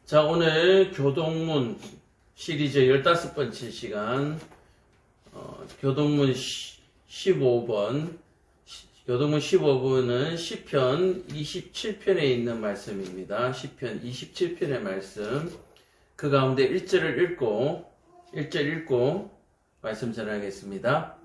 자, 오늘 교동문 시리즈 15번째 시간, 교동문 15번, 교동문 15번은 시편 27편에 있는 말씀입니다. 시편 27편의 말씀, 그 가운데 1절 읽고 말씀 전하겠습니다.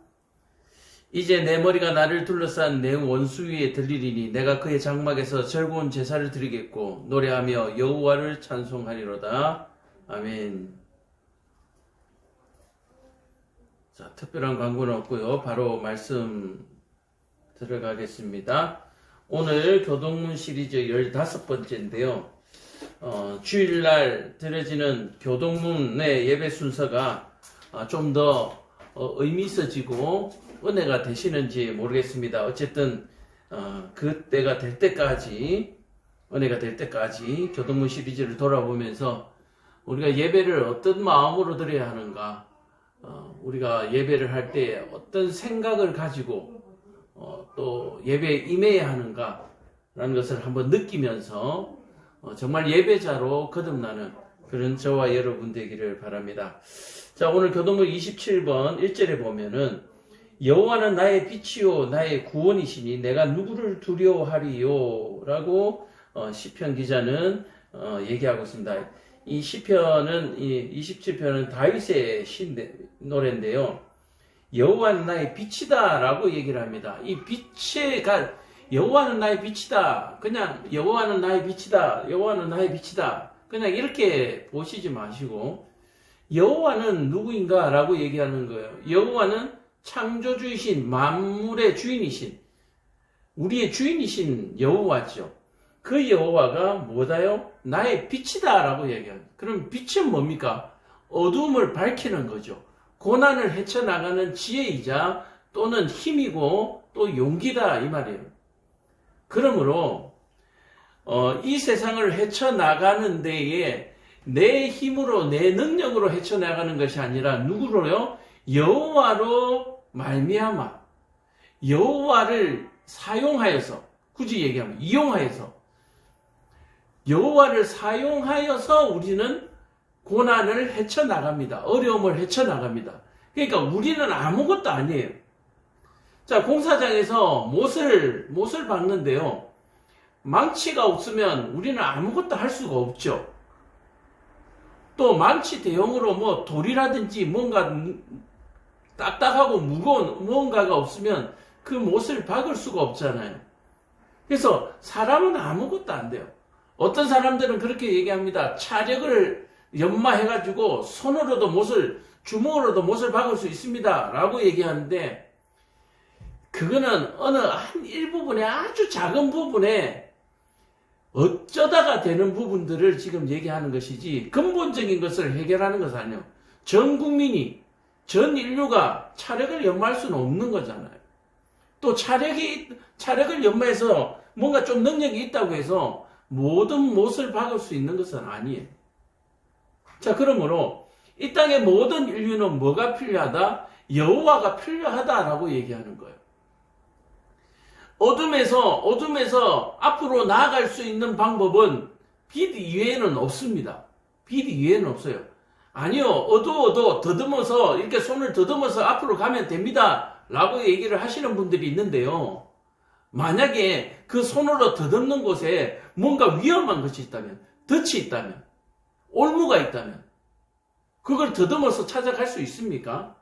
이제 내 머리가 나를 둘러싼 내 원수 위에 들리리니 내가 그의 장막에서 즐거운 제사를 드리겠고 노래하며 여호와를 찬송하리로다. 아멘. 자, 특별한 광고는 없고요. 바로 말씀 들어가겠습니다. 오늘 교동문 시리즈 15번째인데요. 주일날 드려지는 교동문의 예배 순서가 좀 더 의미 있어지고 은혜가 되시는지 모르겠습니다. 어쨌든 그때가 될 때까지, 은혜가 될 때까지 교동문 시리즈를 돌아보면서 우리가 예배를 어떤 마음으로 드려야 하는가, 우리가 예배를 할 때 어떤 생각을 가지고 또 예배에 임해야 하는가 라는 것을 한번 느끼면서 정말 예배자로 거듭나는 그런 저와 여러분 되기를 바랍니다. 자, 오늘 교동문 27번 1절에 보면은 여호와는 나의 빛이요 나의 구원이시니 내가 누구를 두려워하리요 라고 시편 기자는 얘기하고 있습니다. 이 시편은, 이 27편은 다윗의 노래인데요. 여호와는 나의 빛이다 라고 얘기를 합니다. 이 빛에가 여호와는 나의 빛이다, 그냥 여호와는 나의 빛이다, 여호와는 나의 빛이다, 그냥 이렇게 보시지 마시고 여호와는 누구인가 라고 얘기하는 거예요. 여호와는 창조주이신, 만물의 주인이신, 우리의 주인이신 여호와죠. 그 여호와가 뭐다요? 나의 빛이다 라고 얘기합니다. 그럼 빛은 뭡니까? 어둠을 밝히는 거죠. 고난을 헤쳐나가는 지혜이자 또는 힘이고 또 용기다 이 말이에요. 그러므로 이 세상을 헤쳐나가는 데에 내 힘으로, 내 능력으로 헤쳐나가는 것이 아니라 누구로요? 여호와로 말미암아, 여호와를 사용하여서, 굳이 얘기하면 이용하여서, 여호와를 사용하여서 우리는 고난을 헤쳐나갑니다. 어려움을 헤쳐나갑니다. 그러니까 우리는 아무것도 아니에요. 자, 공사장에서 못을 박는데요. 망치가 없으면 우리는 아무것도 할 수가 없죠. 또 망치 대용으로 돌이라든지 뭔가 딱딱하고 무거운 무언가가 없으면 그 못을 박을 수가 없잖아요. 그래서 사람은 아무것도 안 돼요. 어떤 사람들은 그렇게 얘기합니다. 차력을 연마해가지고 손으로도 못을, 주먹으로도 못을 박을 수 있습니다 라고 얘기하는데, 그거는 어느 한 일부분에, 아주 작은 부분에 어쩌다가 되는 부분들을 지금 얘기하는 것이지 근본적인 것을 해결하는 것은 아니에요. 전 국민이, 전 인류가 차력을 연마할 수는 없는 거잖아요. 또 차력을 연마해서 뭔가 좀 능력이 있다고 해서 모든 못을 박을 수 있는 것은 아니에요. 자, 그러므로 이 땅의 모든 인류는 뭐가 필요하다? 여호와가 필요하다라고 얘기하는 거예요. 어둠에서 앞으로 나아갈 수 있는 방법은 빛 이외에는 없습니다. 빛 이외에는 없어요. 아니요, 어두워도 더듬어서, 이렇게 손을 더듬어서 앞으로 가면 됩니다 라고 얘기를 하시는 분들이 있는데요. 만약에 그 손으로 더듬는 곳에 뭔가 위험한 것이 있다면, 덫이 있다면, 올무가 있다면 그걸 더듬어서 찾아갈 수 있습니까?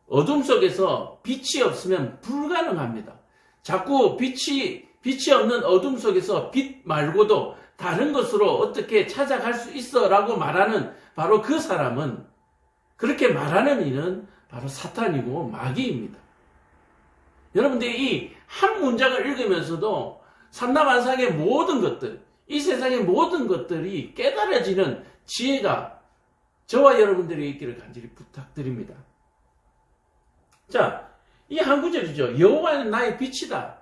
어둠 속에서 빛이 없으면 불가능합니다. 자꾸 빛이 없는 어둠 속에서 빛 말고도 다른 것으로 어떻게 찾아갈 수 있어 라고 말하는 바로 그 사람은, 그렇게 말하는 이는 바로 사탄이고 마귀입니다. 여러분들이 이 한 문장을 읽으면서도 삼라만상의 모든 것들, 이 세상의 모든 것들이 깨달아지는 지혜가 저와 여러분들이 있기를 간절히 부탁드립니다. 자, 이 한 구절이죠. 여호와는 나의 빛이다.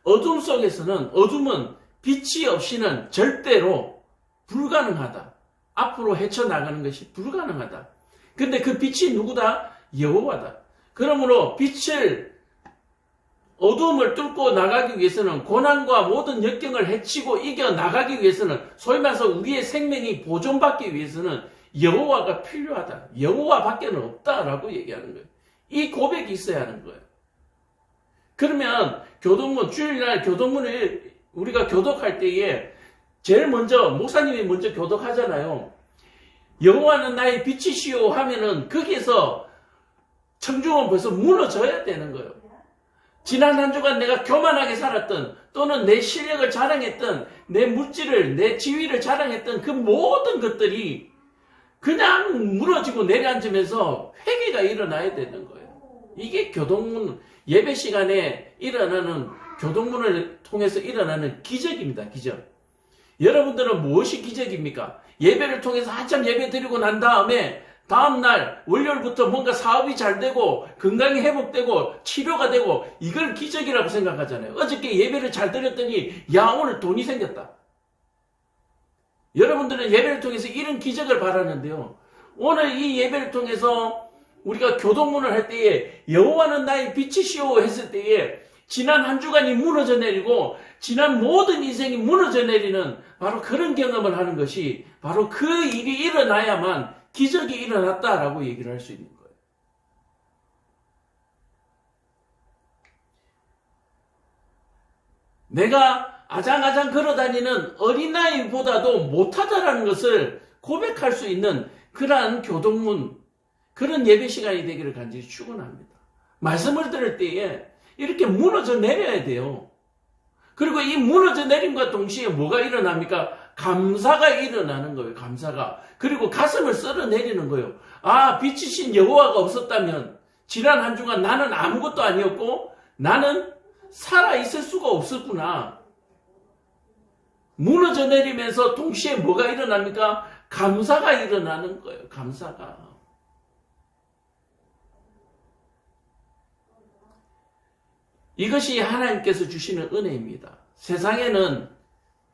어둠 속에서는, 어둠은 빛이 없이는 절대로 불가능하다. 앞으로 헤쳐나가는 것이 불가능하다. 근데 그 빛이 누구다? 여호와다. 그러므로 빛을 어두움을 뚫고 나가기 위해서는 고난과 모든 역경을 헤치고 이겨 나가기 위해서는 소위 말해서 우리의 생명이 보존받기 위해서는 여호와가 필요하다. 여호와밖에는 없다라고 얘기하는 거예요. 이 고백이 있어야 하는 거예요. 그러면 교동문 주일날 교동문을 우리가 교독할 때에 제일 먼저 목사님이 먼저 교독하잖아요. 여호와는 나의 빛이시오 하면은 거기에서 청중은 벌써 무너져야 되는 거예요. 지난 한 주간 내가 교만하게 살았던 또는 내 실력을 자랑했던 내 물질을 내 지위를 자랑했던 그 모든 것들이 그냥 무너지고 내려앉으면서 회개가 일어나야 되는 거예요. 이게 교동문 예배 시간에 일어나는 교동문을 통해서 일어나는 기적입니다. 기적. 여러분들은 무엇이 기적입니까? 예배를 통해서 한참 예배 드리고 난 다음에 다음날 월요일부터 뭔가 사업이 잘 되고 건강이 회복되고 치료가 되고 이걸 기적이라고 생각하잖아요. 어저께 예배를 잘 드렸더니 야 오늘 돈이 생겼다. 여러분들은 예배를 통해서 이런 기적을 바라는데요. 오늘 이 예배를 통해서 우리가 교동문을 할 때에 여호와는 나의 빛이시오 했을 때에 지난 한 주간이 무너져 내리고 지난 모든 인생이 무너져 내리는 바로 그런 경험을 하는 것이 바로 그 일이 일어나야만 기적이 일어났다라고 얘기를 할 수 있는 거예요. 내가 아장아장 걸어다니는 어린아이보다도 못하다라는 것을 고백할 수 있는 그러한 교동문, 그런 예배 시간이 되기를 간절히 축원합니다. 말씀을 들을 때에 이렇게 무너져 내려야 돼요. 그리고 이 무너져 내림과 동시에 뭐가 일어납니까? 감사가 일어나는 거예요. 감사가. 그리고 가슴을 썰어내리는 거예요. 아, 빛이신 여호와가 없었다면 지난 한 주간 나는 아무것도 아니었고 나는 살아있을 수가 없었구나. 무너져 내리면서 동시에 뭐가 일어납니까? 감사가 일어나는 거예요. 감사가. 이것이 하나님께서 주시는 은혜입니다. 세상에는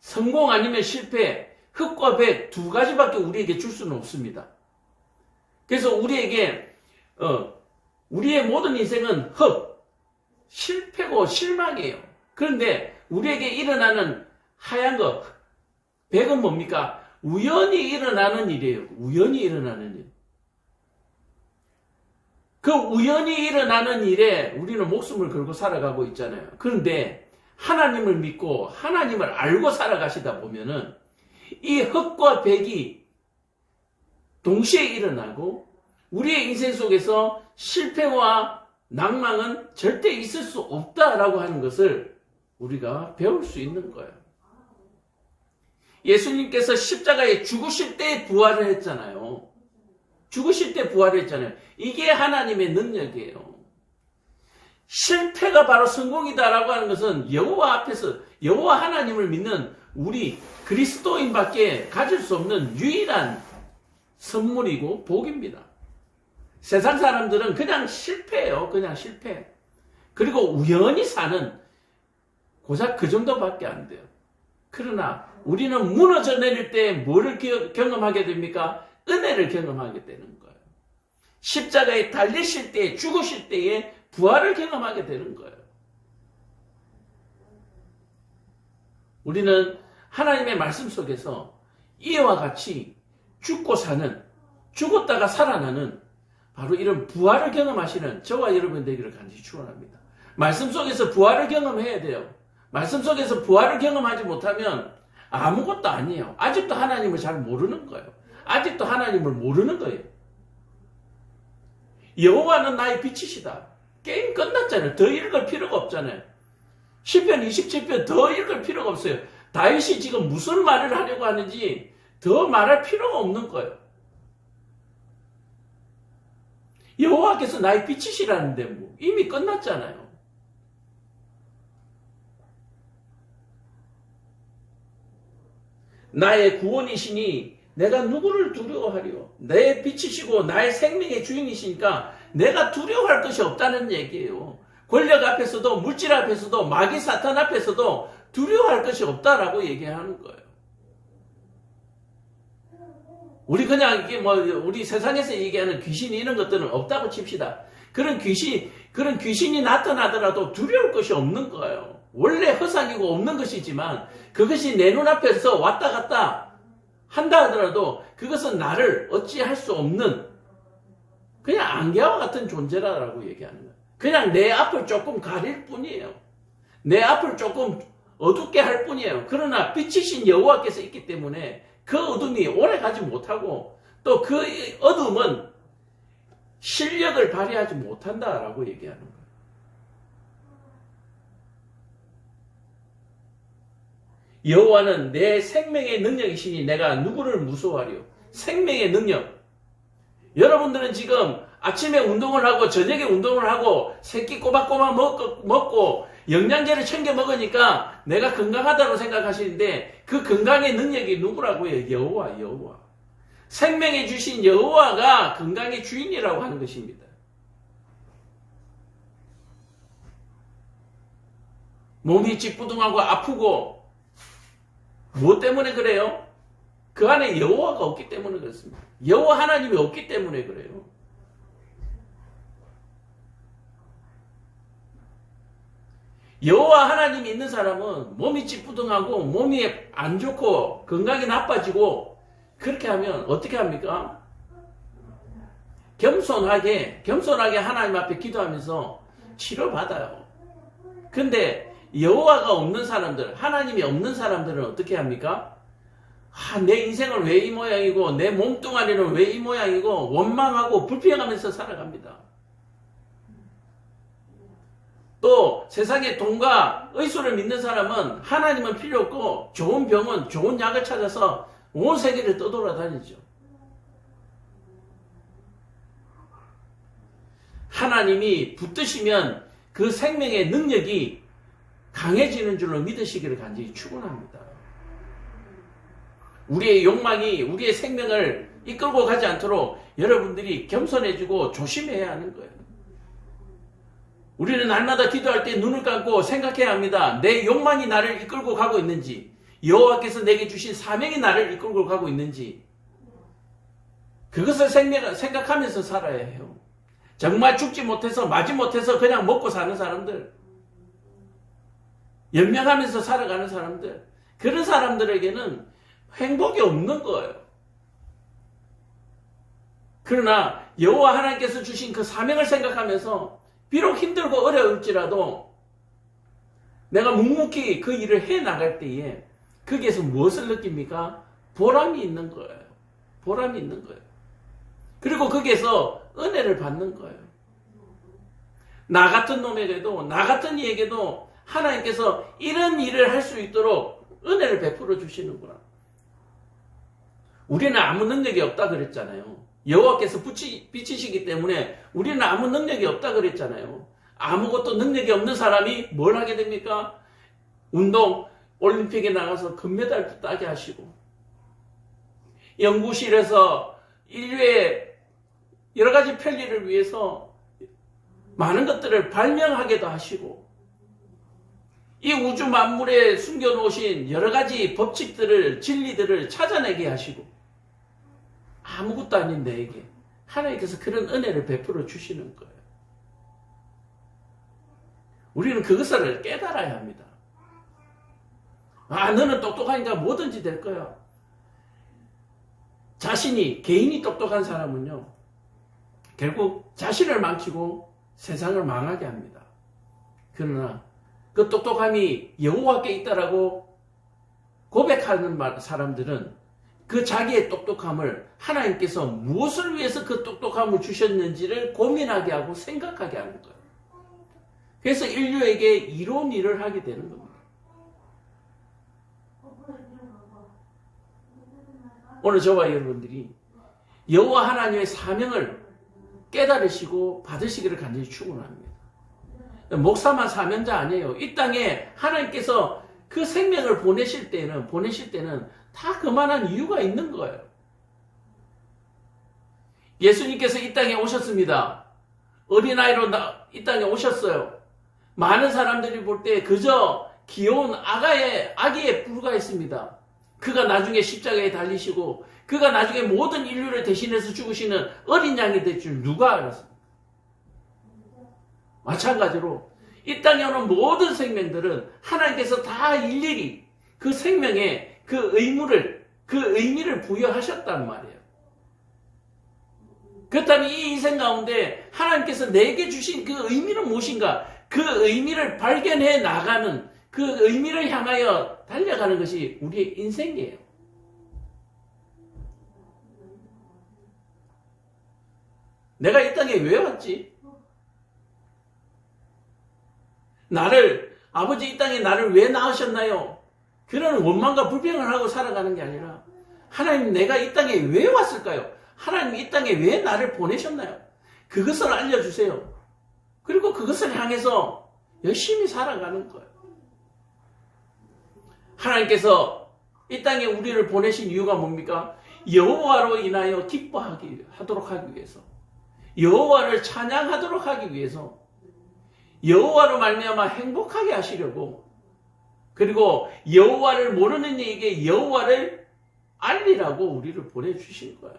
성공 아니면 실패, 흑과 백 두 가지밖에 우리에게 줄 수는 없습니다. 그래서 우리에게 우리의 모든 인생은 흑, 실패고 실망이에요. 그런데 우리에게 일어나는 하얀 거, 백은 뭡니까? 우연히 일어나는 일이에요. 우연히 일어나는 일. 그 우연히 일어나는 일에 우리는 목숨을 걸고 살아가고 있잖아요. 그런데 하나님을 믿고 하나님을 알고 살아가시다 보면은 이 흑과 백이 동시에 일어나고 우리의 인생 속에서 실패와 낭망은 절대 있을 수 없다라고 하는 것을 우리가 배울 수 있는 거예요. 예수님께서 십자가에 죽으실 때 부활을 했잖아요. 죽으실 때 부활을 했잖아요. 이게 하나님의 능력이에요. 실패가 바로 성공이다라고 하는 것은 여호와 앞에서 여호와 하나님을 믿는 우리 그리스도인밖에 가질 수 없는 유일한 선물이고 복입니다. 세상 사람들은 그냥 실패예요. 그냥 실패. 그리고 우연히 사는 고작 그 정도밖에 안 돼요. 그러나 우리는 무너져 내릴 때 뭐를 경험하게 됩니까? 은혜를 경험하게 되는 거예요. 십자가에 달리실 때, 죽으실 때에 부활을 경험하게 되는 거예요. 우리는 하나님의 말씀 속에서 이와 같이 죽고 사는, 죽었다가 살아나는 바로 이런 부활을 경험하시는 저와 여러분 되기를 간절히 축원합니다. 말씀 속에서 부활을 경험해야 돼요. 말씀 속에서 부활을 경험하지 못하면 아무것도 아니에요. 아직도 하나님을 잘 모르는 거예요. 아직도 하나님을 모르는 거예요. 여호와는 나의 빛이시다. 게임 끝났잖아요. 더 읽을 필요가 없잖아요. 시편 27편 더 읽을 필요가 없어요. 다윗이 지금 무슨 말을 하려고 하는지 더 말할 필요가 없는 거예요. 여호와께서 나의 빛이시라는데 뭐 이미 끝났잖아요. 나의 구원이시니 내가 누구를 두려워하리요? 내 빛이시고 나의 생명의 주인이시니까 내가 두려워할 것이 없다는 얘기예요. 권력 앞에서도 물질 앞에서도 마귀 사탄 앞에서도 두려워할 것이 없다라고 얘기하는 거예요. 우리 그냥 이게 뭐 우리 세상에서 얘기하는 귀신 이런 것들은 없다고 칩시다. 그런 귀신이 나타나더라도 두려울 것이 없는 거예요. 원래 허상이고 없는 것이지만 그것이 내 눈앞에서 왔다 갔다 한다 하더라도 그것은 나를 어찌할 수 없는 그냥 안개와 같은 존재라고 얘기하는 거예요. 그냥 내 앞을 조금 가릴 뿐이에요. 내 앞을 조금 어둡게 할 뿐이에요. 그러나 빛이신 여호와께서 있기 때문에 그 어둠이 오래 가지 못하고 또 그 어둠은 실력을 발휘하지 못한다라고 얘기하는 거예요. 여호와는 내 생명의 능력이시니 내가 누구를 무서워하리요. 생명의 능력. 여러분들은 지금 아침에 운동을 하고 저녁에 운동을 하고 새끼 꼬박꼬박 먹고 영양제를 챙겨 먹으니까 내가 건강하다고 생각하시는데 그 건강의 능력이 누구라고요? 여호와. 생명에 주신 여호와가 건강의 주인이라고 하는 것입니다. 몸이 찌뿌둥하고 아프고 무엇 때문에 그래요? 그 안에 여호와가 없기 때문에 그렇습니다. 여호와 하나님이 없기 때문에 그래요. 여호와 하나님이 있는 사람은 몸이 찌뿌둥하고 몸이 안 좋고 건강이 나빠지고 그렇게 하면 어떻게 합니까? 겸손하게 하나님 앞에 기도하면서 치료받아요. 근데 여호와가 없는 사람들, 하나님이 없는 사람들은 어떻게 합니까? 내 인생은 왜 이 모양이고 내 몸뚱아리는 왜 이 모양이고 원망하고 불평하면서 살아갑니다. 또 세상에 돈과 의술을 믿는 사람은 하나님은 필요 없고 좋은 병은 좋은 약을 찾아서 온 세계를 떠돌아다니죠. 하나님이 붙드시면 그 생명의 능력이 강해지는 줄로 믿으시기를 간절히 축원합니다. 우리의 욕망이 우리의 생명을 이끌고 가지 않도록 여러분들이 겸손해지고 조심해야 하는 거예요. 우리는 날마다 기도할 때 눈을 감고 생각해야 합니다. 내 욕망이 나를 이끌고 가고 있는지, 여호와께서 내게 주신 사명이 나를 이끌고 가고 있는지, 그것을 생각하면서 살아야 해요. 정말 죽지 못해서 마지 못해서 그냥 먹고 사는 사람들, 연명하면서 살아가는 사람들, 그런 사람들에게는 행복이 없는 거예요. 그러나 여호와 하나님께서 주신 그 사명을 생각하면서 비록 힘들고 어려울지라도 내가 묵묵히 그 일을 해나갈 때에 거기에서 무엇을 느낍니까? 보람이 있는 거예요. 보람이 있는 거예요. 그리고 거기에서 은혜를 받는 거예요. 나 같은 놈에게도, 나 같은 이에게도 하나님께서 이런 일을 할 수 있도록 은혜를 베풀어 주시는구나. 우리는 아무 능력이 없다 그랬잖아요. 여호와께서 비치시기 때문에 우리는 아무 능력이 없다 그랬잖아요. 아무것도 능력이 없는 사람이 뭘 하게 됩니까? 운동, 올림픽에 나가서 금메달도 따게 하시고, 연구실에서 인류의 여러 가지 편리를 위해서 많은 것들을 발명하게도 하시고, 이 우주 만물에 숨겨놓으신 여러 가지 법칙들을, 진리들을 찾아내게 하시고, 아무것도 아닌 내게 하나님께서 그런 은혜를 베풀어 주시는 거예요. 우리는 그것을 깨달아야 합니다. 너는 똑똑하니까 뭐든지 될 거야. 개인이 똑똑한 사람은요, 결국 자신을 망치고 세상을 망하게 합니다. 그러나 그 똑똑함이 여호와께 있다라고 고백하는 사람들은 그 자기의 똑똑함을 하나님께서 무엇을 위해서 그 똑똑함을 주셨는지를 고민하게 하고 생각하게 하는 거예요. 그래서 인류에게 이로운 일을 하게 되는 겁니다. 오늘 저와 여러분들이 여호와 하나님의 사명을 깨달으시고 받으시기를 간절히 축원합니다. 목사만 사명자 아니에요. 이 땅에 하나님께서 그 생명을 보내실 때는 다 그만한 이유가 있는 거예요. 예수님께서 이 땅에 오셨습니다. 어린아이로 이 땅에 오셨어요. 많은 사람들이 볼 때 그저 귀여운 아기에 불과했습니다. 그가 나중에 십자가에 달리시고 그가 나중에 모든 인류를 대신해서 죽으시는 어린 양이 될 줄 누가 알았습니까? 마찬가지로 이 땅에 오는 모든 생명들은 하나님께서 다 일일이 그 생명에 그 의미를 부여하셨단 말이에요. 그렇다면 이 인생 가운데 하나님께서 내게 주신 그 의미는 무엇인가? 그 의미를 발견해 나가는, 그 의미를 향하여 달려가는 것이 우리의 인생이에요. 내가 이 땅에 왜 왔지? 아버지 이 땅에 나를 왜 낳으셨나요? 그런 원망과 불평을 하고 살아가는 게 아니라, 하나님 내가 이 땅에 왜 왔을까요? 하나님 이 땅에 왜 나를 보내셨나요? 그것을 알려주세요. 그리고 그것을 향해서 열심히 살아가는 거예요. 하나님께서 이 땅에 우리를 보내신 이유가 뭡니까? 여호와로 인하여 기뻐하도록 하기 위해서, 여호와를 찬양하도록 하기 위해서, 여호와로 말미암아 행복하게 하시려고, 그리고 여호와를 모르는 이에게 여호와를 알리라고 우리를 보내주신 거예요.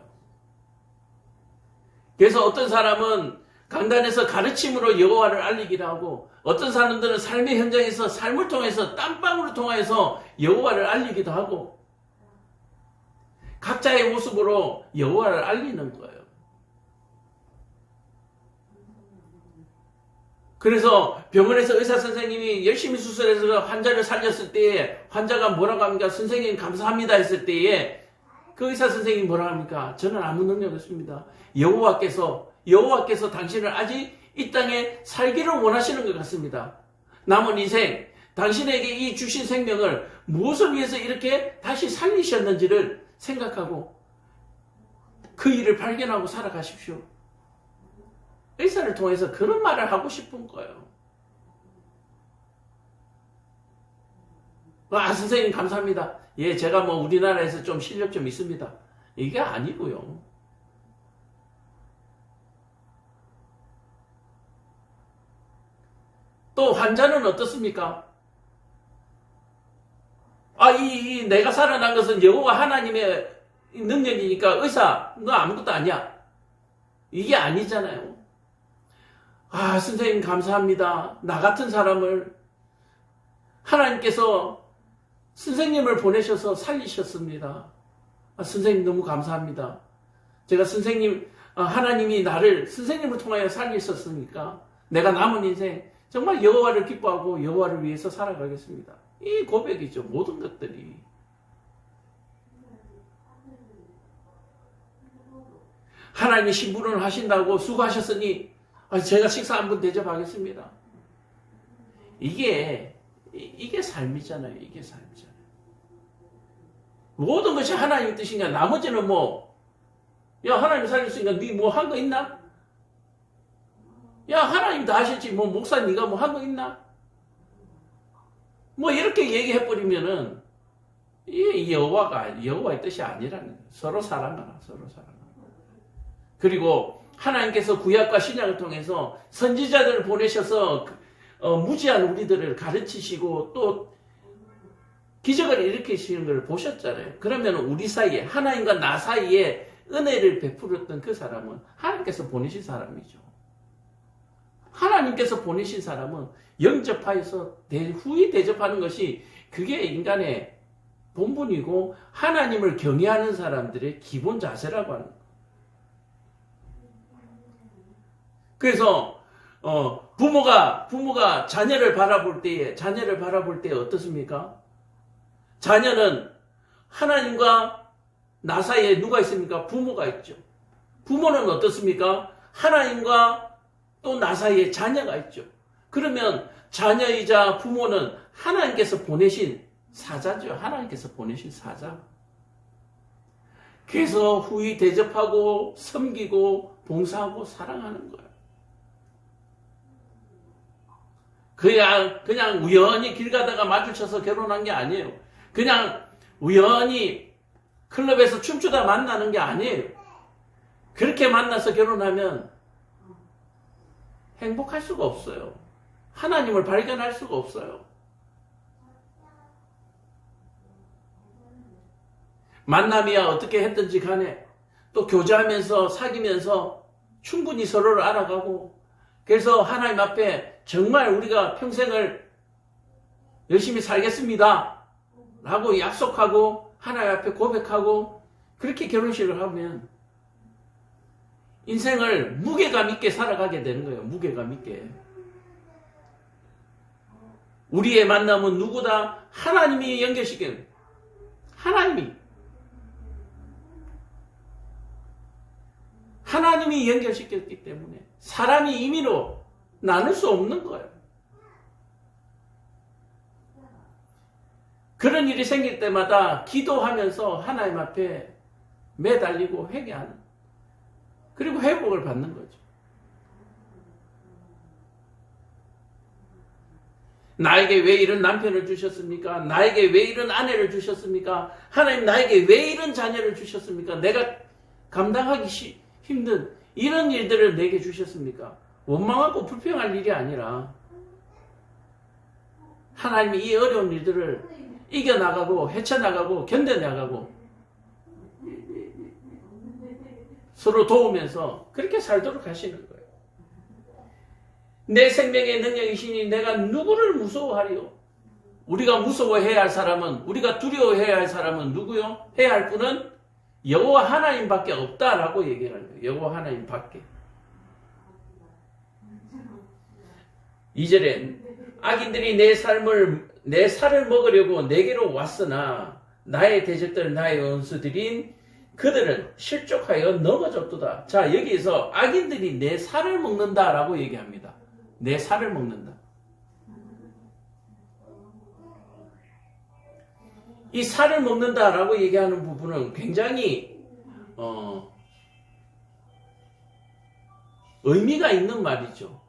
그래서 어떤 사람은 강단에서 가르침으로 여호와를 알리기도 하고, 어떤 사람들은 삶의 현장에서 삶을 통해서 땀방울을 통해서 여호와를 알리기도 하고, 각자의 모습으로 여호와를 알리는 거예요. 그래서 병원에서 의사 선생님이 열심히 수술해서 환자를 살렸을 때에 환자가 뭐라고 합니까? 선생님 감사합니다 했을 때에 그 의사 선생님이 뭐라고 합니까? 저는 아무 능력 없습니다. 여호와께서 당신을 아직 이 땅에 살기를 원하시는 것 같습니다. 남은 인생 당신에게 이 주신 생명을 무엇을 위해서 이렇게 다시 살리셨는지를 생각하고 그 일을 발견하고 살아가십시오. 의사를 통해서 그런 말을 하고 싶은 거예요. 선생님 감사합니다. 예, 제가 우리나라에서 좀 실력 좀 있습니다. 이게 아니고요. 또 환자는 어떻습니까? 내가 살아난 것은 여호와 하나님의 능력이니까 의사, 너 아무것도 아니야. 이게 아니잖아요. 선생님 감사합니다. 나 같은 사람을 하나님께서 선생님을 보내셔서 살리셨습니다. 선생님 너무 감사합니다. 제가 하나님이 나를 선생님을 통하여 살리셨으니까 내가 남은 인생 정말 여호와를 기뻐하고 여호와를 위해서 살아가겠습니다. 이 고백이죠. 모든 것들이. 하나님이 심부름을 하신다고 수고하셨으니 제가 식사 한번 대접하겠습니다. 이게 삶이잖아요. 이게 삶이잖아요. 모든 것이 하나님의 뜻이니까 나머지는 하나님 살렸으니까 네 한 거 있나? 하나님 다 하셨지 목사 네가 한 거 있나? 이렇게 얘기해버리면은 이게 여호와의 뜻이 아니라는 거예요. 서로 사랑하라. 그리고 하나님께서 구약과 신약을 통해서 선지자들을 보내셔서 무지한 우리들을 가르치시고 또 기적을 일으키시는 걸 보셨잖아요. 그러면 우리 사이에, 하나님과 나 사이에 은혜를 베풀었던 그 사람은 하나님께서 보내신 사람이죠. 하나님께서 보내신 사람은 영접하여서 후히 대접하는 것이 그게 인간의 본분이고 하나님을 경외하는 사람들의 기본 자세라고 하는 거예요. 그래서 부모가 자녀를 바라볼 때에 어떻습니까? 자녀는 하나님과 나 사이에 누가 있습니까? 부모가 있죠. 부모는 어떻습니까? 하나님과 또 나 사이에 자녀가 있죠. 그러면 자녀이자 부모는 하나님께서 보내신 사자죠. 하나님께서 보내신 사자. 그래서 후히 대접하고 섬기고 봉사하고 사랑하는 거예요. 그냥 우연히 길 가다가 마주쳐서 결혼한 게 아니에요. 그냥 우연히 클럽에서 춤추다 만나는 게 아니에요. 그렇게 만나서 결혼하면 행복할 수가 없어요. 하나님을 발견할 수가 없어요. 만남이야 어떻게 했든지 간에 또 교제하면서 사귀면서 충분히 서로를 알아가고 그래서 하나님 앞에 정말 우리가 평생을 열심히 살겠습니다 라고 약속하고 하나님 앞에 고백하고 그렇게 결혼식을 하면 인생을 무게감 있게 살아가게 되는 거예요. 무게감 있게. 우리의 만남은 누구다? 하나님이 연결시키는 하나님이 연결시켰기 때문에 사람이 임의로 나눌 수 없는 거예요. 그런 일이 생길 때마다 기도하면서 하나님 앞에 매달리고 회개하는, 그리고 회복을 받는 거죠. 나에게 왜 이런 남편을 주셨습니까? 나에게 왜 이런 아내를 주셨습니까? 하나님 나에게 왜 이런 자녀를 주셨습니까? 내가 감당하기 힘든 이런 일들을 내게 주셨습니까? 원망하고 불평할 일이 아니라 하나님이 이 어려운 일들을 이겨나가고 헤쳐나가고 견뎌나가고 서로 도우면서 그렇게 살도록 하시는 거예요. 내 생명의 능력이시니 내가 누구를 무서워하리요? 우리가 무서워해야 할 사람은, 우리가 두려워해야 할 사람은 누구요? 해야 할 분은 여호와 하나님밖에 없다라고 얘기하는 거예요. 여호와 하나님밖에. 2절에 악인들이 내 살을 먹으려고 내게로 왔으나 나의 대적들 나의 원수들인 그들은 실족하여 넘어졌도다. 자, 여기에서 악인들이 내 살을 먹는다라고 얘기합니다. 내 살을 먹는다. 이 살을 먹는다라고 얘기하는 부분은 굉장히 의미가 있는 말이죠.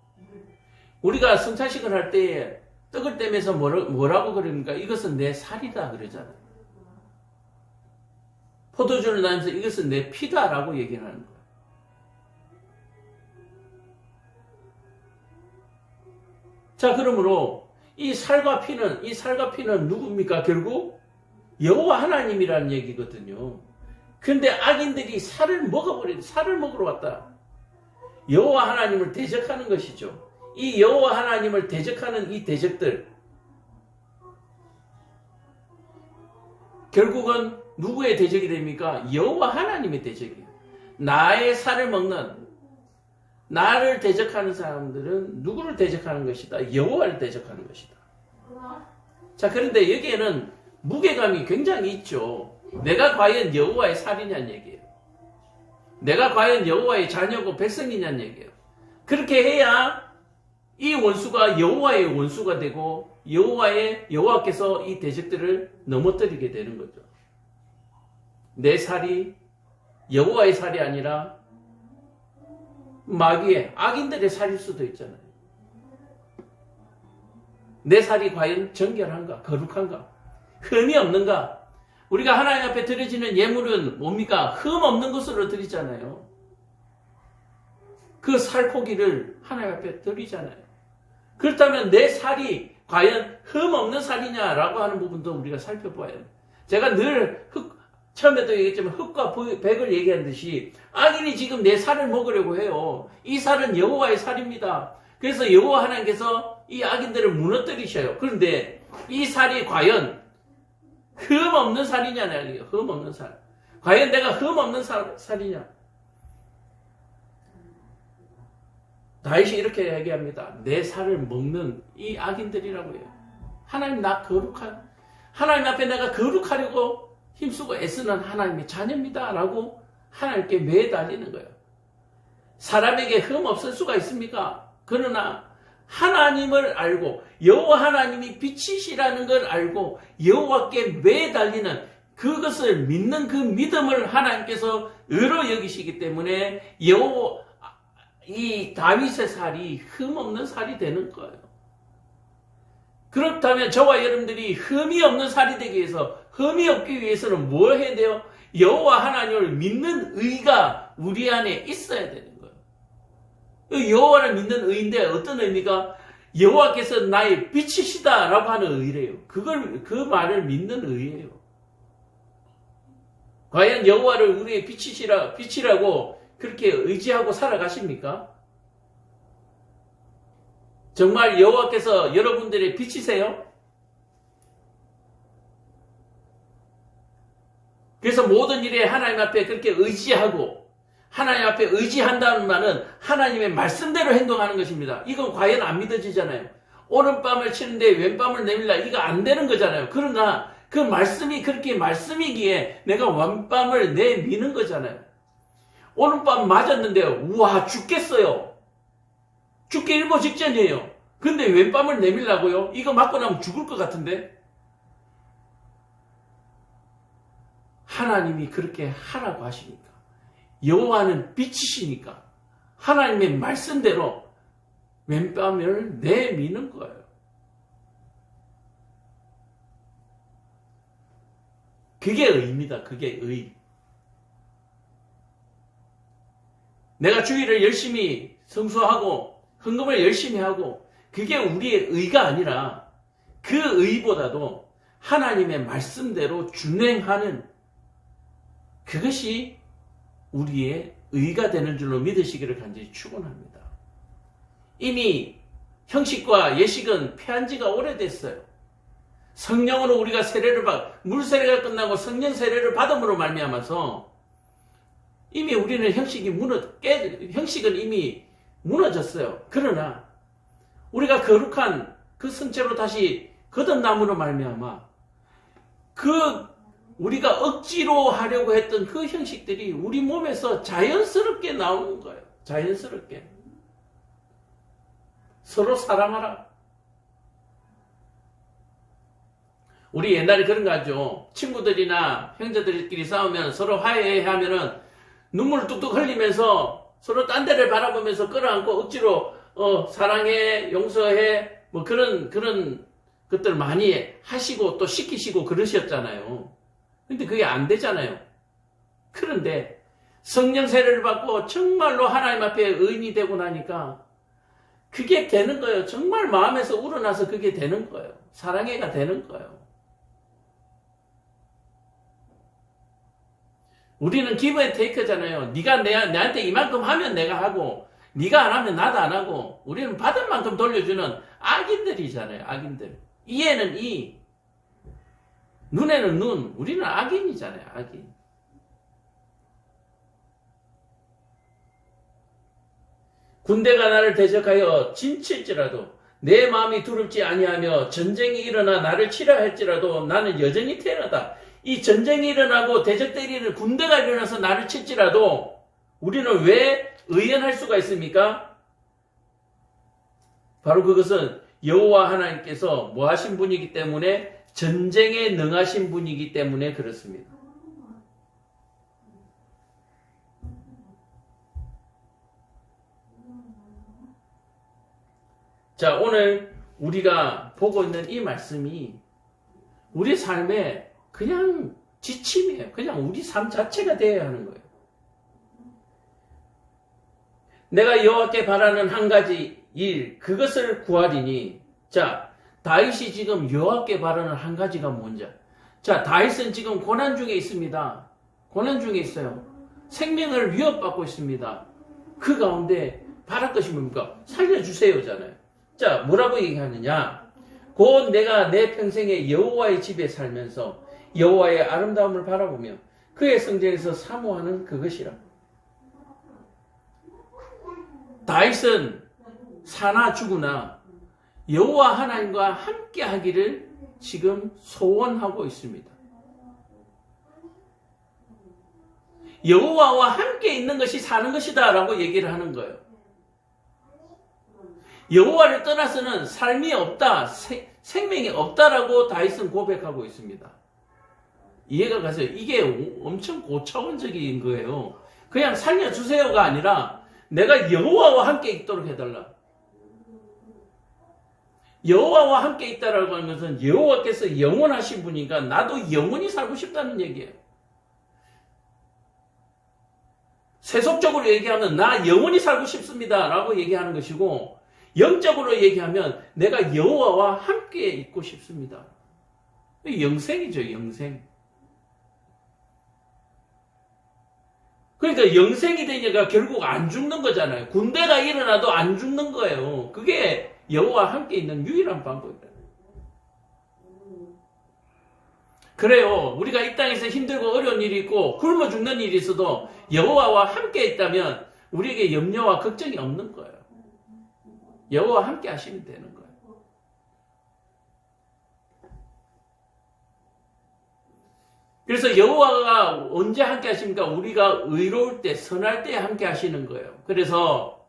우리가 성찬식을 할 때 떡을 떼면서 뭐라고 그럽니까? 이것은 내 살이다 그러잖아요. 포도주를 나면서 이것은 내 피다라고 얘기를 하는 거예요. 자, 그러므로 이 살과 피는 누굽니까? 결국 여호와 하나님이라는 얘기거든요. 근데 악인들이 살을 먹으러 왔다. 여호와 하나님을 대적하는 것이죠. 이 여호와 하나님을 대적하는 이 대적들, 결국은 누구의 대적이 됩니까? 여호와 하나님의 대적이에요. 나의 살을 먹는, 나를 대적하는 사람들은 누구를 대적하는 것이다? 여호와를 대적하는 것이다. 자, 그런데 여기에는 무게감이 굉장히 있죠. 내가 과연 여호와의 살이냐는 얘기예요. 내가 과연 여호와의 자녀고 백성이냐는 얘기예요. 그렇게 해야 이 원수가 여호와의 원수가 되고 여호와께서 이 대적들을 넘어뜨리게 되는 거죠. 내 살이 여호와의 살이 아니라 마귀의 악인들의 살일 수도 있잖아요. 내 살이 과연 정결한가? 거룩한가? 흠이 없는가? 우리가 하나님 앞에 드려지는 예물은 뭡니까? 흠 없는 것으로 드리잖아요. 그 살코기를 하나님 앞에 드리잖아요. 그렇다면 내 살이 과연 흠 없는 살이냐라고 하는 부분도 우리가 살펴봐야 해요. 제가 늘 처음에도 얘기했지만 흙과 백을 얘기한 듯이 악인이 지금 내 살을 먹으려고 해요. 이 살은 여호와의 살입니다. 그래서 여호와 하나님께서 이 악인들을 무너뜨리셔요. 그런데 이 살이 과연 흠 없는 살이냐는 얘기예요. 흠 없는 살. 과연 내가 흠 없는 살이냐? 다윗이 이렇게 얘기합니다. 내 살을 먹는 이 악인들이라고 해요. 하나님 하나님 앞에 내가 거룩하려고 힘쓰고 애쓰는 하나님의 자녀입니다. 라고 하나님께 매달리는 거예요. 사람에게 흠 없을 수가 있습니까? 그러나 하나님을 알고 여호와 하나님이 빛이시라는 걸 알고 여호와께 매달리는 그것을 믿는 그 믿음을 하나님께서 의로 여기시기 때문에 이 다윗의 살이 흠 없는 살이 되는 거예요. 그렇다면 저와 여러분들이 흠이 없는 살이 되기 위해서, 흠이 없기 위해서는 뭘 해야 돼요? 여호와 하나님을 믿는 의가 우리 안에 있어야 되는 거예요. 여호와를 믿는 의인데 어떤 의미가? 여호와께서 나의 빛이시다라고 하는 의래요. 그 말을 믿는 의예요. 과연 여호와를 우리의 빛이라고 그렇게 의지하고 살아가십니까? 정말 여호와께서 여러분들의 빛이세요? 그래서 모든 일에 하나님 앞에 그렇게 의지하고 하나님 앞에 의지한다는 말은 하나님의 말씀대로 행동하는 것입니다. 이건 과연 안 믿어지잖아요. 오른밤을 치는데 왼밤을 내밀라 이거 안 되는 거잖아요. 그러나 그 말씀이 그렇게 말씀이기에 내가 왼밤을 내미는 거잖아요. 오른밤 맞았는데 우와 죽겠어요. 죽기 일보 직전이에요. 근데 왼밤을 내밀라고요? 이거 맞고 나면 죽을 것 같은데? 하나님이 그렇게 하라고 하시니까 여호와는 빛이시니까 하나님의 말씀대로 왼밤을 내미는 거예요. 그게 의입니다. 그게 의. 내가 주일을 열심히 성수하고 헌금을 열심히 하고 그게 우리의 의가 아니라 그 의보다도 하나님의 말씀대로 준행하는 그것이 우리의 의가 되는 줄로 믿으시기를 간절히 축원합니다. 이미 형식과 예식은 폐한 지가 오래됐어요. 성령으로 우리가 물 세례가 끝나고 성령 세례를 받음으로 말미암아서 이미 우리는 형식은 이미 무너졌어요. 그러나 우리가 거룩한 그 성체로 다시 거듭남으로 말미암아 우리가 억지로 하려고 했던 그 형식들이 우리 몸에서 자연스럽게 나오는 거예요. 자연스럽게. 서로 사랑하라. 우리 옛날에 그런 거 하죠. 친구들이나 형제들끼리 싸우면 서로 화해해 하면은 눈물을 뚝뚝 흘리면서 서로 딴 데를 바라보면서 끌어안고 억지로 사랑해, 용서해, 뭐 그런 것들 많이 하시고 또 시키시고 그러셨잖아요. 근데 그게 안 되잖아요. 그런데 성령 세례를 받고 정말로 하나님 앞에 의인이 되고 나니까 그게 되는 거예요. 정말 마음에서 우러나서 그게 되는 거예요. 사랑해가 되는 거예요. 우리는 give and take잖아요. 네가 내한테 이만큼 하면 내가 하고 네가 안 하면 나도 안 하고 우리는 받은 만큼 돌려주는 악인들이잖아요. 악인들. 이에는 이, 눈에는 눈. 우리는 악인이잖아요. 악인. 군대가 나를 대적하여 진칠지라도 내 마음이 두렵지 아니하며 전쟁이 일어나 나를 치라 할지라도 나는 여전히 태어나다. 이 전쟁이 일어나고 대적 때리는 군대가 일어나서 나를 칠지라도 우리는 왜 의연할 수가 있습니까? 바로 그것은 여호와 하나님께서 뭐 하신 분이기 때문에 전쟁에 능하신 분이기 때문에 그렇습니다. 자, 오늘 우리가 보고 있는 이 말씀이 우리 삶에 그냥 지침이에요. 그냥 우리 삶 자체가 되어야 하는 거예요. 내가 여호와께 바라는 한 가지 일, 그것을 구하리니. 자, 다윗이 지금 여호와께 바라는 한 가지가 뭔지. 자, 다윗은 지금 고난 중에 있습니다. 고난 중에 있어요. 생명을 위협받고 있습니다. 그 가운데 바랄 것이 뭡니까? 살려주세요잖아요. 자, 뭐라고 얘기하느냐? 곧 내가 내 평생에 여호와의 집에 살면서 여호와의 아름다움을 바라보며 그의 성전에서 사모하는 그것이라. 다윗은 사나 죽으나 여호와 하나님과 함께 하기를 지금 소원하고 있습니다. 여호와와 함께 있는 것이 사는 것이다 라고 얘기를 하는 거예요. 여호와를 떠나서는 삶이 없다, 생명이 없다라고 다윗은 고백하고 있습니다. 이해가 가세요? 이게 엄청 고차원적인 거예요. 그냥 살려주세요가 아니라 내가 여호와와 함께 있도록 해달라. 여호와와 함께 있다라고 하는 것은 여호와께서 영원하신 분이니까 나도 영원히 살고 싶다는 얘기예요. 세속적으로 얘기하면 나 영원히 살고 싶습니다 라고 얘기하는 것이고, 영적으로 얘기하면 내가 여호와와 함께 있고 싶습니다. 영생이죠, 영생. 그러니까 영생이 되니까 결국 안 죽는 거잖아요. 군대가 일어나도 안 죽는 거예요. 그게 여호와와 함께 있는 유일한 방법이다. 그래요. 우리가 이 땅에서 힘들고 어려운 일이 있고 굶어 죽는 일이 있어도 여호와와 함께 있다면 우리에게 염려와 걱정이 없는 거예요. 여호와와 함께 하시면 되는 거예요. 그래서 여호와가 언제 함께 하십니까? 우리가 의로울 때, 선할 때 함께 하시는 거예요. 그래서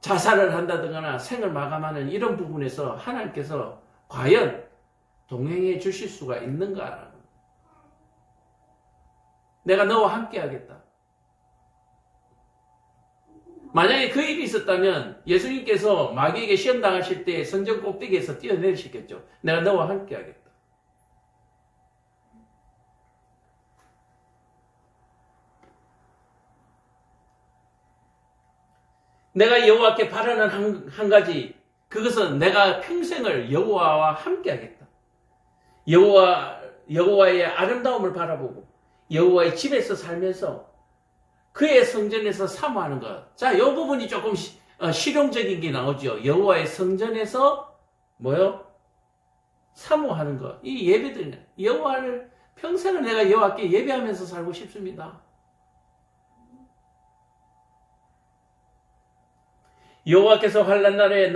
자살을 한다거나 생을 마감하는 이런 부분에서 하나님께서 과연 동행해 주실 수가 있는가? 내가 너와 함께 하겠다. 만약에 그 일이 있었다면 예수님께서 마귀에게 시험 당하실 때 성전 꼭대기에서 뛰어내리셨겠죠. 내가 너와 함께 하겠다. 내가 여호와께 바라는 한 가지, 그것은 내가 평생을 여호와와 함께 하겠다. 여호와의 아름다움을 바라보고 여호와의 집에서 살면서 그의 성전에서 사모하는 것. 자, 이 부분이 조금 실용적인 게 나오죠. 여호와의 성전에서 사모하는 것. 이 예배드리는 여호와를 평생을 내가 여호와께 예배하면서 살고 싶습니다. 여호와께서 환난 날에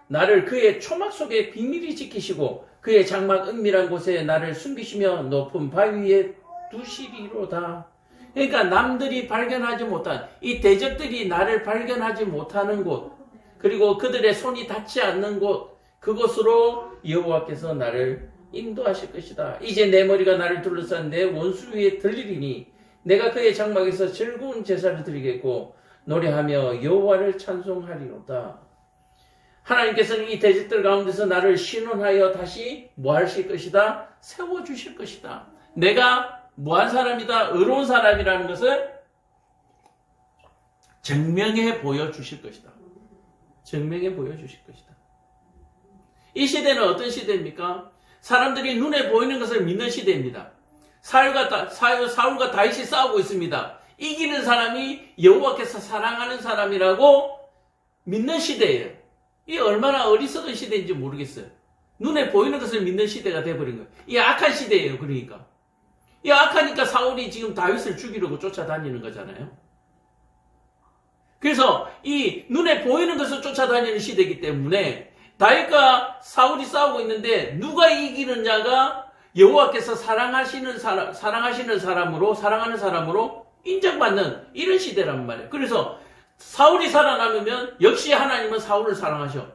나를 그의 초막 속에 비밀히 지키시고 그의 장막 은밀한 곳에 나를 숨기시며 높은 바위 위에 두시리로다. 그러니까 남들이 발견하지 못한, 이 대적들이 나를 발견하지 못하는 곳, 그리고 그들의 손이 닿지 않는 곳, 그곳으로 여호와께서 나를 인도하실 것이다. 이제 내 머리가 나를 둘러싼 내 원수 위에 들리리니 내가 그의 장막에서 즐거운 제사를 드리겠고 노래하며 여호와를 찬송하리로다. 하나님께서는 이 대적들 가운데서 나를 신원하여 다시 하실 것이다? 세워주실 것이다. 내가 뭐한 사람이다? 의로운 사람이라는 것을 증명해 보여주실 것이다. 증명해 보여주실 것이다. 이 시대는 어떤 시대입니까? 사람들이 눈에 보이는 것을 믿는 시대입니다. 사울과 다윗이 싸우고 있습니다. 이기는 사람이 여호와께서 사랑하는 사람이라고 믿는 시대예요. 이게 얼마나 어리석은 시대인지 모르겠어요. 눈에 보이는 것을 믿는 시대가 돼버린 거예요. 이게 악한 시대예요. 그러니까. 이 악하니까 사울이 지금 다윗을 죽이려고 쫓아다니는 거잖아요. 그래서 이 눈에 보이는 것을 쫓아다니는 시대이기 때문에 다윗과 사울이 싸우고 있는데 누가 이기느냐가 여호와께서 사랑하는 사람으로 인정받는 이런 시대란 말이에요. 그래서 사울이 살아남으면 역시 하나님은 사울을 사랑하셔.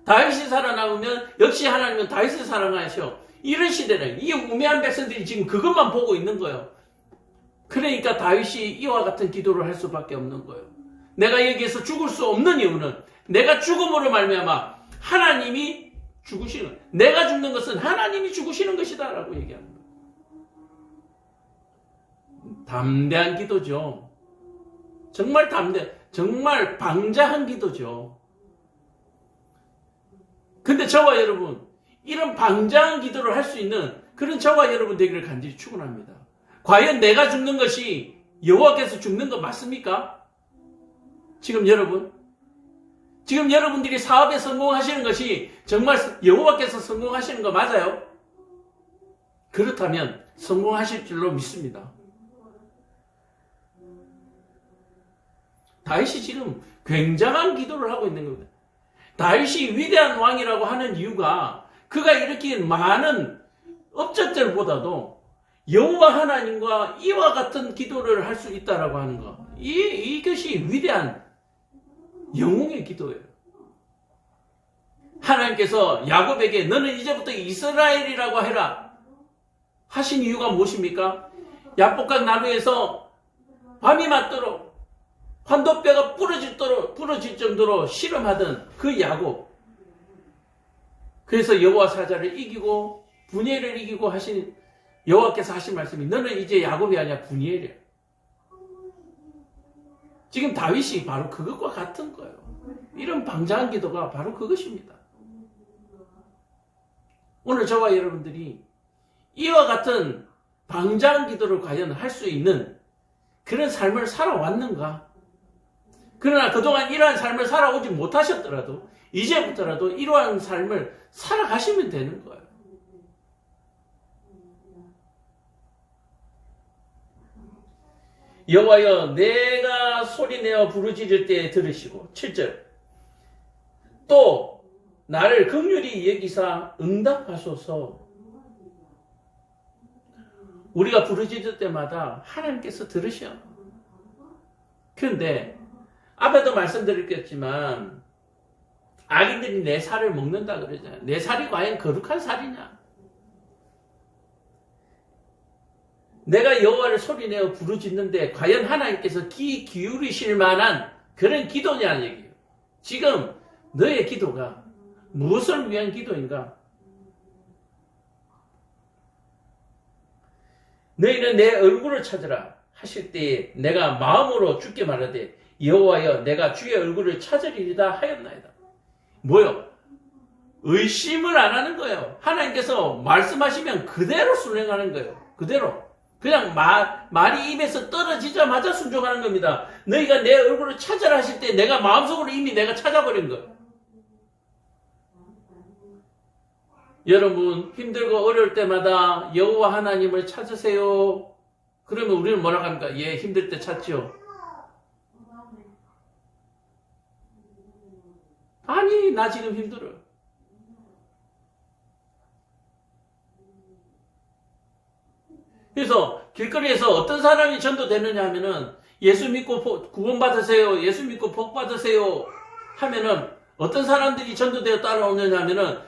다윗이 살아남으면 역시 하나님은 다윗을 사랑하셔. 이런 시대는 이 우매한 백성들이 지금 그것만 보고 있는 거예요. 그러니까 다윗이 이와 같은 기도를 할 수밖에 없는 거예요. 내가 여기에서 죽을 수 없는 이유는 내가 죽음으로 말미암아 하나님이 죽으시는, 내가 죽는 것은 하나님이 죽으시는 것이다 라고 얘기합니다. 담대한 기도죠. 정말 정말 방자한 기도죠. 근데 저와 여러분, 이런 방자한 기도를 할 수 있는 그런 저와 여러분 되기를 간절히 축원합니다. 과연 내가 죽는 것이 여호와께서 죽는 거 맞습니까? 지금 여러분들이 사업에 성공하시는 것이 정말 여호와께서 성공하시는 거 맞아요? 그렇다면 성공하실 줄로 믿습니다. 다윗이 지금 굉장한 기도를 하고 있는 겁니다. 다윗이 위대한 왕이라고 하는 이유가 그가 일으킨 많은 업적들보다도 여호와 하나님과 이와 같은 기도를 할 수 있다라고 하는 것. 이것이 위대한 영웅의 기도예요. 하나님께서 야곱에게 너는 이제부터 이스라엘이라고 해라 하신 이유가 무엇입니까? 야복강 나루에서 밤이 맞도록 환도뼈가 부러질 정도로 실험하던 그 야곱. 그래서 여호와 사자를 이기고 분이엘을 이기고 하신 여호와께서 하신 말씀이 너는 이제 야곱이 아니야 분이엘이야. 지금 다윗이 바로 그것과 같은 거예요. 이런 방자한 기도가 바로 그것입니다. 오늘 저와 여러분들이 이와 같은 방자한 기도를 과연 할 수 있는 그런 삶을 살아왔는가? 그러나 그동안 이러한 삶을 살아오지 못하셨더라도 이제부터라도 이러한 삶을 살아가시면 되는 거예요. 여호와여 내가 소리내어 부르짖을 때 들으시고 7절 또 나를 긍휼히 여기사 응답하소서. 우리가 부르짖을 때마다 하나님께서 들으셔. 그런데 앞에도 말씀드렸겠지만 악인들이 내 살을 먹는다 그러잖아요. 내 살이 과연 거룩한 살이냐? 내가 여호와를 소리내어 부르짖는데 과연 하나님께서 귀 기울이실 만한 그런 기도냐는 얘기예요. 지금 너의 기도가 무엇을 위한 기도인가? 너희는 내 얼굴을 찾으라 하실 때에 내가 마음으로 주께 말하되 여호와여 내가 주의 얼굴을 찾으리이다 하였나이다. 뭐요? 의심을 안 하는 거예요. 하나님께서 말씀하시면 그대로 순행하는 거예요. 그대로. 그냥 말이 입에서 떨어지자마자 순종하는 겁니다. 너희가 내 얼굴을 찾으라 하실 때 내가 마음속으로 이미 내가 찾아버린 거예요. 여러분 힘들고 어려울 때마다 여호와 하나님을 찾으세요. 그러면 우리는 뭐라고 합니까? 예, 힘들 때 찾죠. 아니 나 지금 힘들어요. 그래서 길거리에서 어떤 사람이 전도되느냐 하면은 예수 믿고 구원받으세요. 예수 믿고 복 받으세요. 하면은 어떤 사람들이 전도되어 따라오느냐 하면은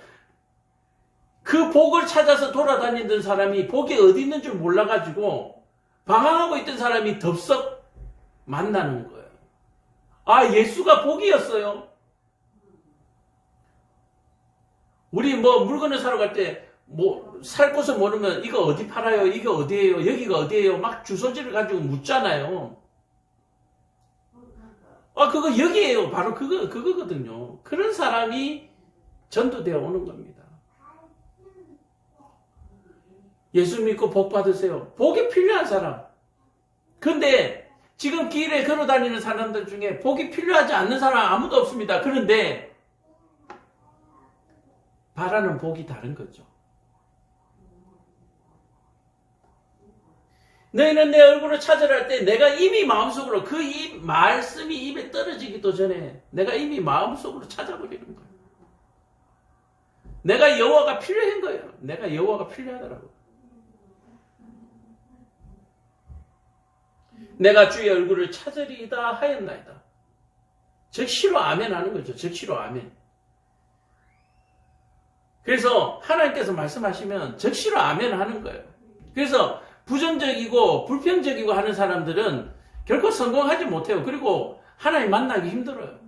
그 복을 찾아서 돌아다니던 사람이 복이 어디 있는 줄 몰라가지고 방황하고 있던 사람이 덥석 만나는 거예요. 아, 예수가 복이었어요. 우리 물건을 사러 갈 때 살 곳을 모르면 이거 어디 팔아요? 이거 어디예요? 여기가 어디예요? 막 주소지를 가지고 묻잖아요. 아, 그거 여기예요. 바로 그거거든요. 그런 사람이 전도되어 오는 겁니다. 예수 믿고 복 받으세요. 복이 필요한 사람. 근데 지금 길에 걸어 다니는 사람들 중에 복이 필요하지 않는 사람 아무도 없습니다. 그런데 바라는 복이 다른 거죠. 너희는 내 얼굴을 찾으라 할 때 내가 이미 마음속으로 그 말씀이 입에 떨어지기도 전에 내가 이미 마음속으로 찾아버리는 거예요. 내가 여호와가 필요한 거예요. 내가 여호와가 필요하더라고요. 내가 주의 얼굴을 찾으리이다 하였나이다. 즉시로 아멘 하는 거죠. 즉시로 아멘. 그래서 하나님께서 말씀하시면 즉시로 아멘 하는 거예요. 그래서 부정적이고 불평적이고 하는 사람들은 결코 성공하지 못해요. 그리고 하나님 만나기 힘들어요.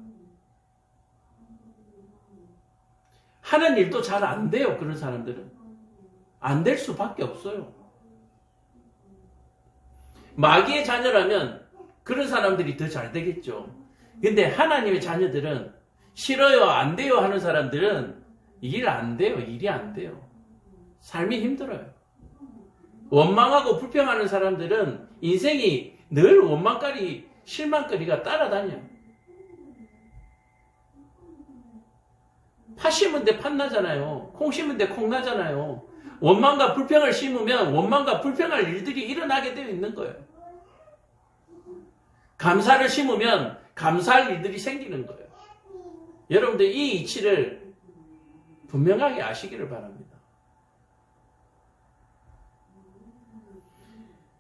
하는 일도 잘 안 돼요. 그런 사람들은. 안 될 수밖에 없어요. 마귀의 자녀라면 그런 사람들이 더 잘 되겠죠. 근데 하나님의 자녀들은 싫어요, 안 돼요 하는 사람들은 일 안 돼요. 일이 안 돼요. 삶이 힘들어요. 원망하고 불평하는 사람들은 인생이 늘 원망거리, 실망거리가 따라다녀요. 파 심은 데 팥 나잖아요. 콩 심은 데 콩 나잖아요. 원망과 불평을 심으면 원망과 불평할 일들이 일어나게 되어 있는 거예요. 감사를 심으면 감사할 일들이 생기는 거예요. 여러분들 이 이치를 분명하게 아시기를 바랍니다.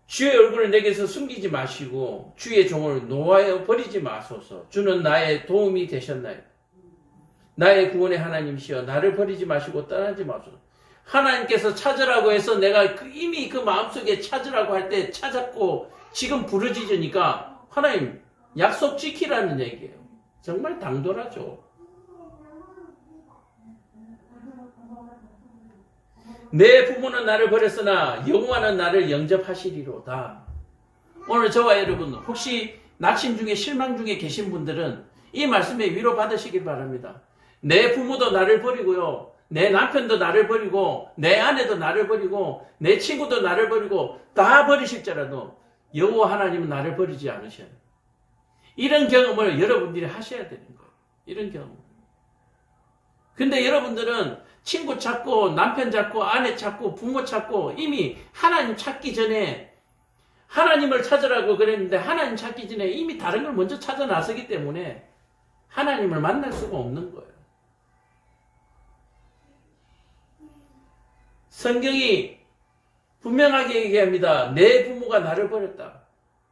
주의 얼굴을 내게서 숨기지 마시고 주의 종을 노하여 버리지 마소서. 주는 나의 도움이 되셨나요? 나의 구원의 하나님이시여 나를 버리지 마시고 떠나지 마소서. 하나님께서 찾으라고 해서 내가 이미 그 마음속에 찾으라고 할 때 찾았고 지금 부르짖으니까 하나님 약속 지키라는 얘기예요. 정말 당돌하죠. 내 부모는 나를 버렸으나 여호와는 나를 영접하시리로다. 오늘 저와 여러분 혹시 낙심 중에 실망 중에 계신 분들은 이 말씀에 위로 받으시길 바랍니다. 내 부모도 나를 버리고요. 내 남편도 나를 버리고 내 아내도 나를 버리고 내 친구도 나를 버리고 다 버리실지라도 여호와 하나님은 나를 버리지 않으셔요. 이런 경험을 여러분들이 하셔야 되는 거예요. 이런 경험. 근데 여러분들은 친구 찾고 남편 찾고 아내 찾고 부모 찾고 이미 하나님 찾기 전에 하나님을 찾으라고 그랬는데 하나님 찾기 전에 이미 다른 걸 먼저 찾아 나서기 때문에 하나님을 만날 수가 없는 거예요. 성경이 분명하게 얘기합니다. 내 부모가 나를 버렸다.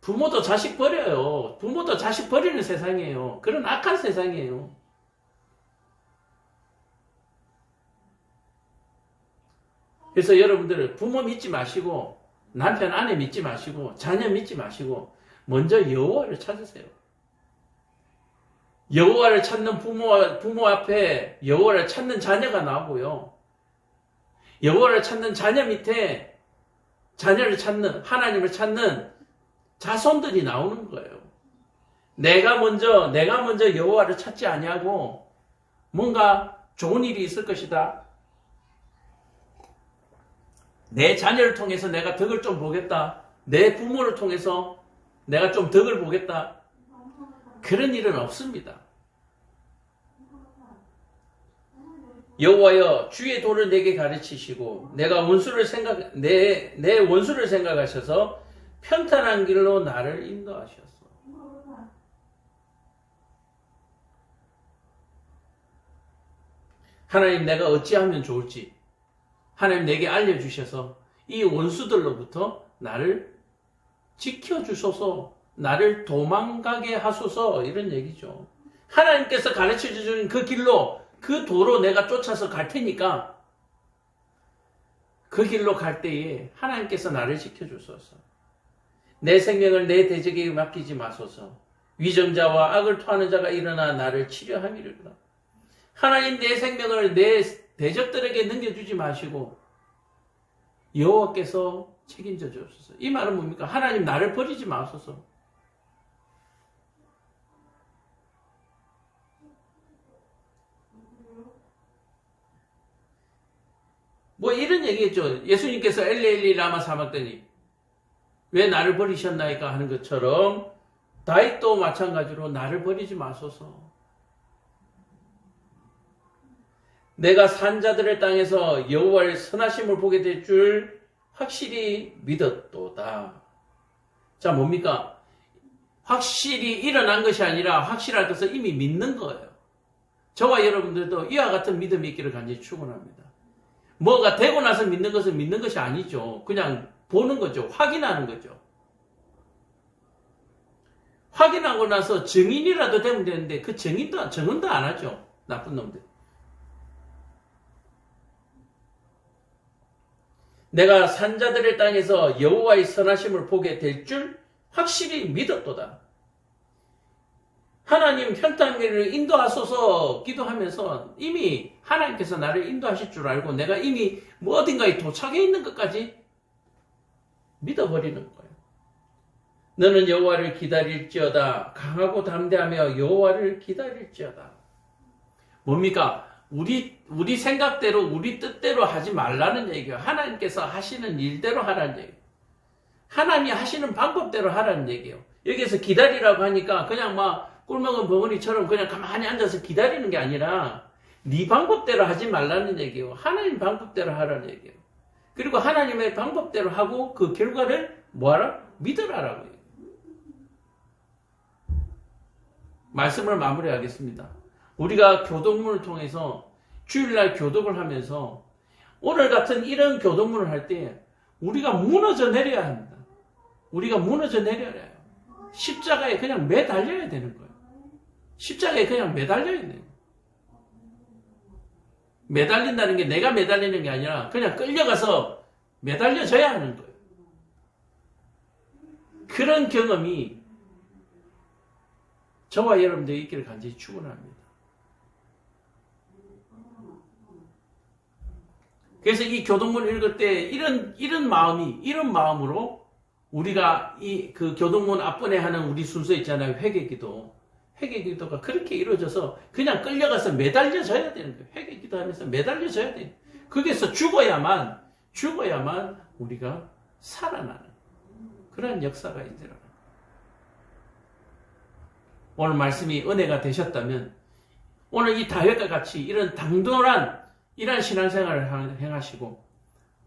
부모도 자식 버려요. 부모도 자식 버리는 세상이에요. 그런 악한 세상이에요. 그래서 여러분들 부모 믿지 마시고 남편 아내 믿지 마시고 자녀 믿지 마시고 먼저 여호와를 찾으세요. 여호와를 찾는 부모 앞에 여호와를 찾는 자녀가 나오고요. 여호와를 찾는 자녀 밑에 자녀를 찾는 하나님을 찾는 자손들이 나오는 거예요. 내가 먼저 여호와를 찾지 아니하고 뭔가 좋은 일이 있을 것이다. 내 자녀를 통해서 내가 덕을 좀 보겠다. 내 부모를 통해서 내가 좀 덕을 보겠다. 그런 일은 없습니다. 여호와여 주의 도를 내게 가르치시고 내가 내 원수를 생각하셔서 편탄한 길로 나를 인도하셨소. 하나님 내가 어찌하면 좋을지 하나님 내게 알려주셔서 이 원수들로부터 나를 지켜주소서, 나를 도망가게 하소서, 이런 얘기죠. 하나님께서 가르쳐주신 그 길로, 그 도로 내가 쫓아서 갈 테니까 그 길로 갈 때에 하나님께서 나를 지켜주소서. 내 생명을 내 대적에게 맡기지 마소서. 위정자와 악을 토하는 자가 일어나 나를 치려함이로다. 하나님 내 생명을 내 대적들에게 넘겨주지 마시고 여호와께서 책임져 주옵소서. 이 말은 뭡니까? 하나님 나를 버리지 마소서. 뭐 이런 얘기했죠. 예수님께서 엘리 라마 사막더니 왜 나를 버리셨나이까 하는 것처럼 다윗도 마찬가지로 나를 버리지 마소서. 내가 산자들의 땅에서 여호와의 선하심을 보게 될 줄 확실히 믿었도다. 자, 뭡니까? 확실히 일어난 것이 아니라 확실할 것을 이미 믿는 거예요. 저와 여러분들도 이와 같은 믿음이 있기를 간절히 축원합니다. 뭐가 되고 나서 믿는 것은 믿는 것이 아니죠. 그냥 보는 거죠. 확인하는 거죠. 확인하고 나서 증인이라도 되면 되는데 그 증언도 안 하죠. 나쁜 놈들. 내가 산자들의 땅에서 여호와의 선하심을 보게 될 줄 확실히 믿었도다. 하나님 편탄길을 인도하소서 기도하면서 이미 하나님께서 나를 인도하실 줄 알고 내가 이미 뭐 어딘가에 도착해 있는 것까지 믿어버리는 거예요. 너는 여호와를 기다릴지어다. 강하고 담대하며 여호와를 기다릴지어다. 뭡니까? 우리 생각대로 우리 뜻대로 하지 말라는 얘기예요. 하나님께서 하시는 일대로 하라는 얘기예요. 하나님이 하시는 방법대로 하라는 얘기예요. 여기서 기다리라고 하니까 그냥 막 꿀먹은 벙어리처럼 그냥 가만히 앉아서 기다리는 게 아니라 네 방법대로 하지 말라는 얘기예요. 하나님 방법대로 하라는 얘기예요. 그리고 하나님의 방법대로 하고 그 결과를 뭐하라? 믿으라라고 해요. 말씀을 마무리하겠습니다. 우리가 교독문을 통해서 주일날 교독을 하면서 오늘 같은 이런 교독문을 할 때 우리가 무너져 내려야 합니다. 우리가 무너져 내려야 해요. 십자가에 그냥 매달려야 되는 거예요. 십자가에 그냥 매달려야 돼요. 매달린다는 게 내가 매달리는 게 아니라 그냥 끌려가서 매달려져야 하는 거예요. 그런 경험이 저와 여러분들이 있기를 간절히 축원합니다. 그래서 이 교독문을 읽을 때 이런 마음으로 우리가 그 교독문 앞번에 하는 우리 순서 있잖아요. 회개기도가 그렇게 이루어져서 그냥 끌려가서 매달려져야 되는 거예요. 회개기도하면서 매달려져야 돼요. 거기서 죽어야만 우리가 살아나는 그런 역사가 있더라고요. 오늘 말씀이 은혜가 되셨다면 오늘 이 다윗과 같이 이런 당돌한 이러한 신앙생활을 행하시고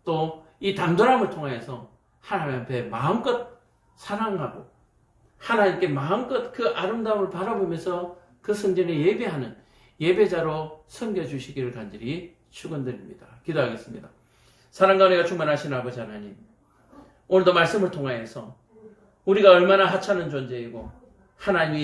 또 이 당돌함을 통해서 하나님 앞에 마음껏 사랑하고 하나님께 마음껏 그 아름다움을 바라보면서 그 성전에 예배하는 예배자로 섬겨주시기를 간절히 축원드립니다. 기도하겠습니다. 사랑과 은혜가 충만하신 아버지 하나님, 오늘도 말씀을 통하여서 우리가 얼마나 하찮은 존재이고 하나님이